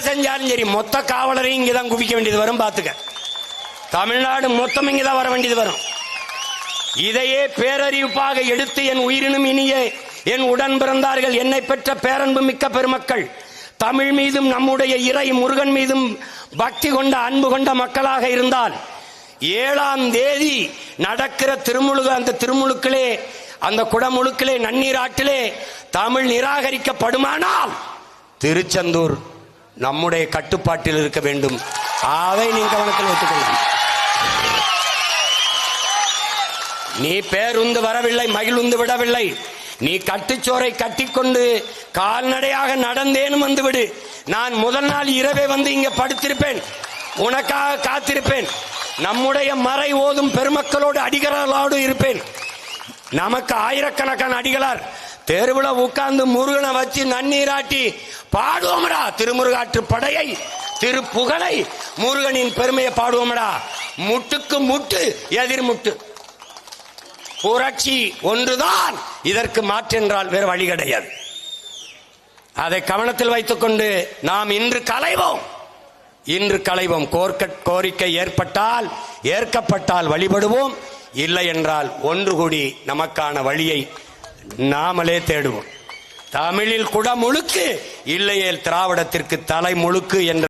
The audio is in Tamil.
செஞ்சாலும் சரி மொத்த காவலரையும் இங்கதான் குவிக்க வேண்டியது வரும். பாத்துக்க, தமிழ்நாடு மொத்தம் இங்கதான் வர வேண்டியது வரும். இதையே பேரறிவிப்பாக எடுத்து என் உயிரினும் இனிய என் உடன் பிறந்தார்கள், என்னை பெற்ற பேரன்பு மிக்க பெருமக்கள், தமிழ் மீதும் நம்முடைய இறை முருகன் மீதும் பக்தி கொண்ட அன்பு கொண்ட மக்களாக இருந்தால் 7ஆம் தேதி நடக்கிற திருமுழுக்கு, அந்த திருமுழுக்கிலே, அந்த குடமுழுக்கிலே, நன்னீராட்டிலே தமிழ் நிராகரிக்கப்படுமானால் திருச்செந்தூர் நம்முடைய கட்டுப்பாட்டில் இருக்க வேண்டும். அதை நீ கவனத்தில் வைத்துக் கொள்ள. நீ பேருந்து வரவில்லை, மகிழ்ந்து விடவில்லை. நீ கட்டுச்சோரை கட்டிக்கொண்டு கால்நடையாக நடந்தேனும் வந்துவிடு. நான் முதல் நாள் இரவே வந்து இங்க படுத்திருப்பேன், உனக்காக காத்திருப்பேன். நம்முடைய மறை ஓதும் பெருமக்களோடு அடிகளாரோடு இருப்பேன். நமக்கு ஆயிரக்கணக்கான அடிகளார் தெருவுல உட்கார்ந்து முருகனை வச்சு நன்னீராட்டி பாடுவோம்டா. திருமுருகாற்று படையை, திருப்புகழை, முருகனின் பெருமையை பாடுவோம்டா. முட்டுக்கு முட்டு எதிர்முட்டு. புரட்சி ஒன்றுதான் இதற்கு மாற்றென்றால் வேறு வழி கிடையாது. அதை கவனத்தில் வைத்துக் கொண்டு நாம் இன்று களைவோம். கோரிக்கை ஏற்பட்டால், ஏற்கப்பட்டால் வழிபடுவோம், இல்லை என்றால் ஒன்று கூடி நமக்கான வழியை நாமளே தேடுவோம். தமிழில் குடமுழுக்கு, இல்லையேல் திராவிடத்திற்கு தலை முழுக்கு என்ற